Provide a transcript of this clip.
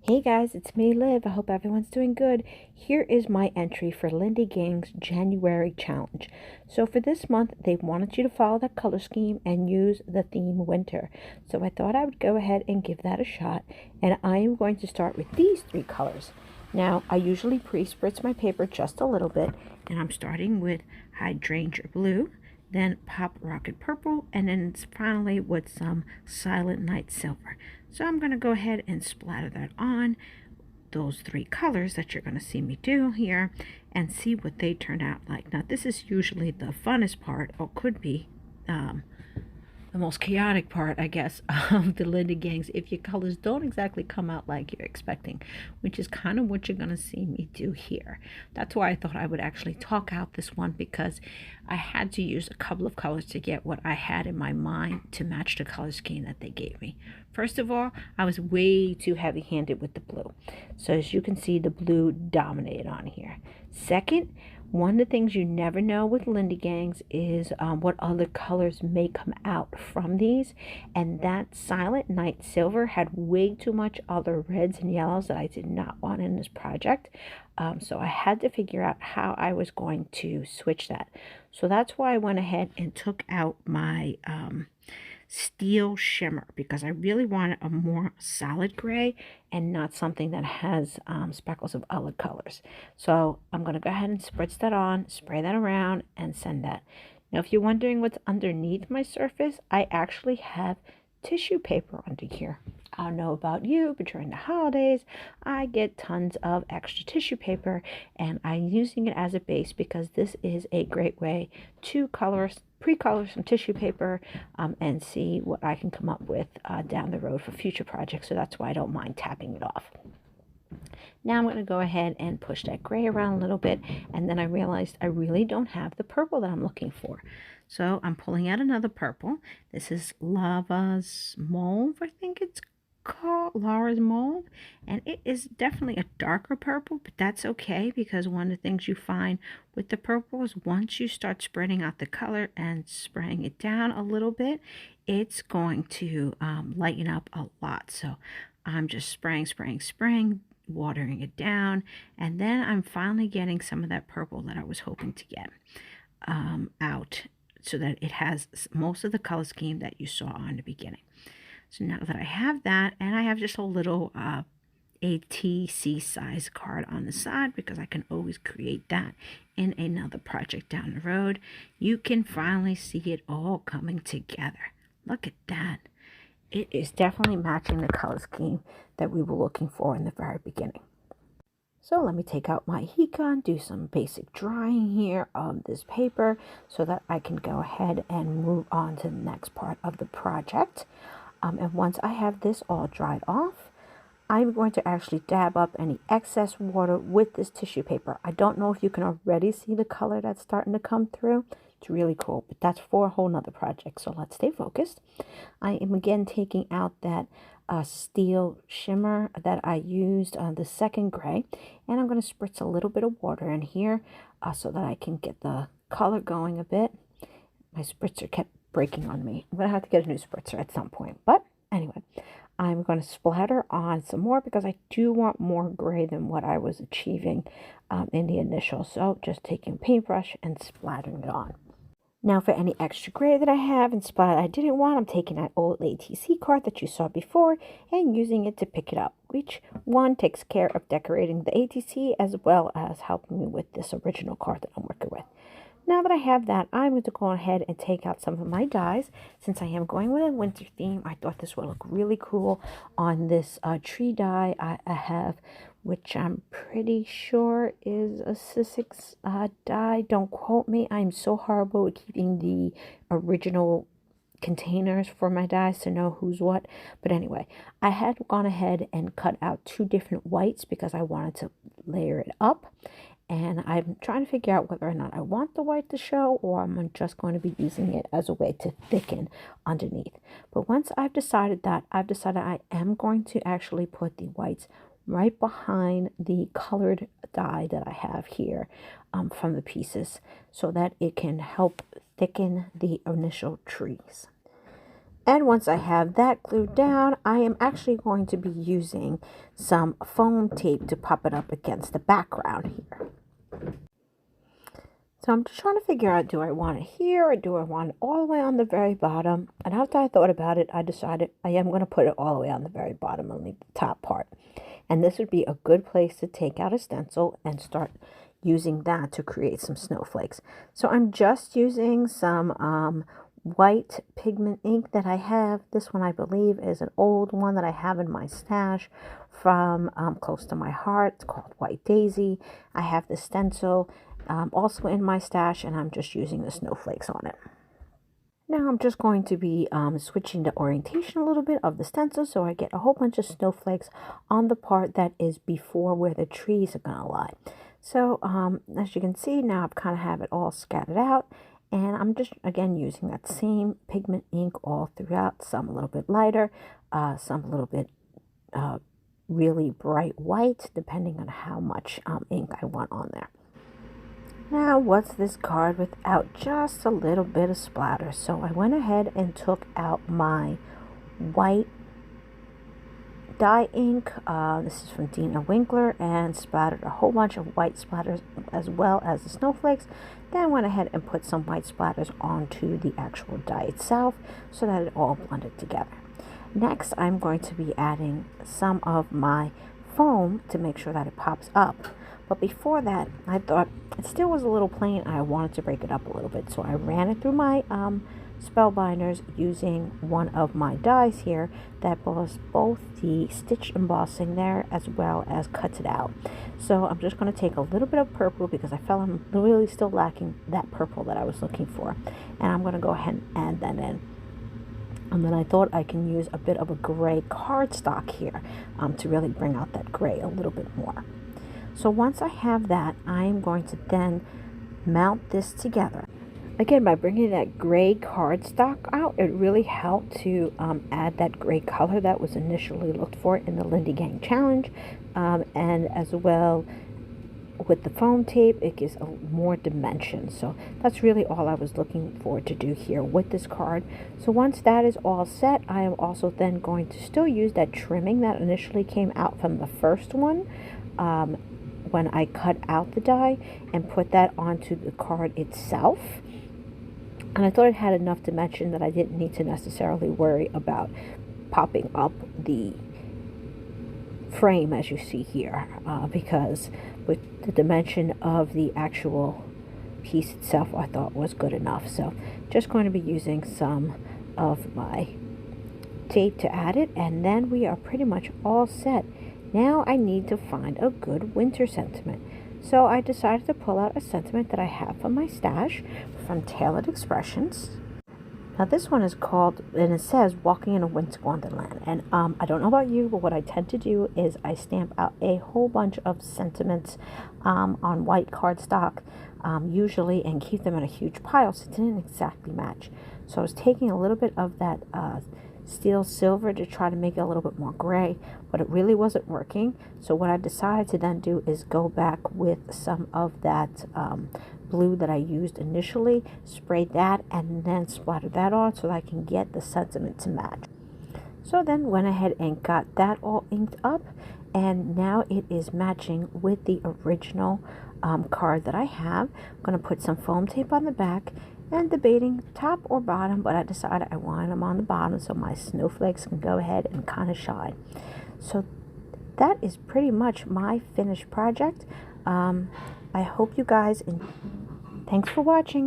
Hey guys, it's me, Liv. I hope everyone's doing good. Here is my entry for Lindy Gang's January challenge. So for this month, they wanted you to follow that color scheme and use the theme winter. So I thought I would go ahead and give that a shot. And I am going to start with these three colors. Now, I usually pre-spritz my paper just a little bit. And I'm starting with Hydrangea Blue, then Pop Rocket Purple, and then finally with some Silent Night Silver. So I'm going to go ahead and splatter that on those three colors that you're going to see me do here and see what they turn out like. Now, this is usually the funnest part, or could be the most chaotic part, I guess, of the Lindy Gangs if your colors don't exactly come out like you're expecting, which is kind of what you're going to see me do here. That's why I thought I would actually talk out this one, because I had to use a couple of colors to get what I had in my mind to match the color scheme that they gave me. First of all, I was way too heavy-handed with the blue. So as you can see, the blue dominated on here. Second, one of the things you never know with Lindy Gangs is what other colors may come out from these. And that Silent Night Silver had way too much other reds and yellows that I did not want in this project. So I had to figure out how I was going to switch that. So that's why I went ahead and took out my steel shimmer, because I really wanted a more solid gray and not something that has speckles of other colors. So I'm going to go ahead and spritz that on, spray that around, and send that. Now, if you're wondering what's underneath my surface, I actually have tissue paper under here. I don't know about you, but during the holidays, I get tons of extra tissue paper, and I'm using it as a base because this is a great way to pre-color some tissue paper and see what I can come up with down the road for future projects. So that's why I don't mind tapping it off. Now I'm going to go ahead and push that gray around a little bit, and then I realized I really don't have the purple that I'm looking for. So I'm pulling out another purple. This is Lava's Mauve, I think it's called, Laura's Mauve, and it is definitely a darker purple, but that's okay, because one of the things you find with the purple is once you start spreading out the color and spraying it down a little bit, it's going to lighten up a lot. So I'm just spraying, watering it down, and then I'm finally getting some of that purple that I was hoping to get out, so that it has most of the color scheme that you saw on the beginning. So now that I have that, and I have just a little ATC size card on the side, because I can always create that in another project down the road, you can finally see it all coming together. Look at that. It is definitely matching the color scheme that we were looking for in the very beginning. So let me take out my heat gun, do some basic drying here on this paper so that I can go ahead and move on to the next part of the project. And once I have this all dried off, I'm going to actually dab up any excess water with this tissue paper. I don't know if you can already see the color that's starting to come through. It's really cool, but that's for a whole nother project, so let's stay focused. I am again taking out that steel shimmer that I used on the second gray, and I'm going to spritz a little bit of water in here so that I can get the color going a bit. My spritzer kept breaking on me. I'm going to have to get a new spritzer at some point, but anyway, I'm going to splatter on some more because I do want more gray than what I was achieving in the initial. So just taking a paintbrush and splattering it on. Now for any extra gray that I have and splatter I didn't want, I'm taking that old ATC card that you saw before and using it to pick it up, which one takes care of decorating the ATC as well as helping me with this original card that I'm working with. Now that I have that, I'm going to go ahead and take out some of my dies. Since I am going with a winter theme, I thought this would look really cool on this tree die I have, which I'm pretty sure is a Sussex die. Don't quote me. I'm so horrible with keeping the original containers for my dies to know who's what. But anyway, I had gone ahead and cut out two different whites because I wanted to layer it up. And I'm trying to figure out whether or not I want the white to show, or I'm just going to be using it as a way to thicken underneath. But once I've decided that, I am going to actually put the whites right behind the colored die that I have here from the pieces, so that it can help thicken the initial trees. And once I have that glued down, I am actually going to be using some foam tape to pop it up against the background here. So I'm just trying to figure out, do I want it here or do I want it all the way on the very bottom? And after I thought about it, I decided I am going to put it all the way on the very bottom and leave the top part. And this would be a good place to take out a stencil and start using that to create some snowflakes. So I'm just using some white pigment ink that I have. This one I believe is an old one that I have in my stash from close to my heart. It's called White Daisy. I have the stencil also in my stash, and I'm just using the snowflakes on it. Now I'm just going to be switching the orientation a little bit of the stencil so I get a whole bunch of snowflakes on the part that is before where the trees are going to lie. So as you can see, now I've kind of have it all scattered out, and I'm just again using that same pigment ink all throughout, some a little bit lighter, some a little bit really bright white, depending on how much ink I want on there. Now, what's this card without just a little bit of splatter? So I went ahead and took out my white dye ink. This is from Dina Winkler, and splattered a whole bunch of white splatters as well as the snowflakes. Then went ahead and put some white splatters onto the actual dye itself so that it all blended together. Next, I'm going to be adding some of my foam to make sure that it pops up. But before that, I thought it still was a little plain and I wanted to break it up a little bit. So I ran it through my spellbinders using one of my dies here that was both the stitch embossing there as well as cuts it out. So I'm just going to take a little bit of purple because I felt I'm really still lacking that purple that I was looking for. And I'm going to go ahead and add that in. And then I thought I can use a bit of a gray cardstock here to really bring out that gray a little bit more. So once I have that, I am going to then mount this together. Again, by bringing that gray cardstock out, it really helped to add that gray color that was initially looked for in the Lindy Gang Challenge. And as well with the foam tape, it gives a more dimension. So that's really all I was looking for to do here with this card. So once that is all set, I am also then going to still use that trimming that initially came out from the first one. When I cut out the die and put that onto the card itself. And I thought it had enough dimension that I didn't need to necessarily worry about popping up the frame as you see here, because with the dimension of the actual piece itself I thought was good enough. So just going to be using some of my tape to add it, and then we are pretty much all set. Now I need to find a good winter sentiment. So I decided to pull out a sentiment that I have from my stash from Tailored Expressions. Now this one is called, and it says, Walking in a Winter Wonderland. And I don't know about you, but what I tend to do is I stamp out a whole bunch of sentiments on white cardstock, usually, and keep them in a huge pile so it didn't exactly match. So I was taking a little bit of that steel silver to try to make it a little bit more gray, but it really wasn't working. So what I decided to then do is go back with some of that blue that I used initially, sprayed that, and then splattered that on so that I can get the sentiment to match. So then went ahead and got that all inked up, and now it is matching with the original card that I have. I'm going to put some foam tape on the back and debating top or bottom, but I decided I wanted them on the bottom so my snowflakes can go ahead and kind of shine. So that is pretty much my finished project. I hope you guys, thanks for watching.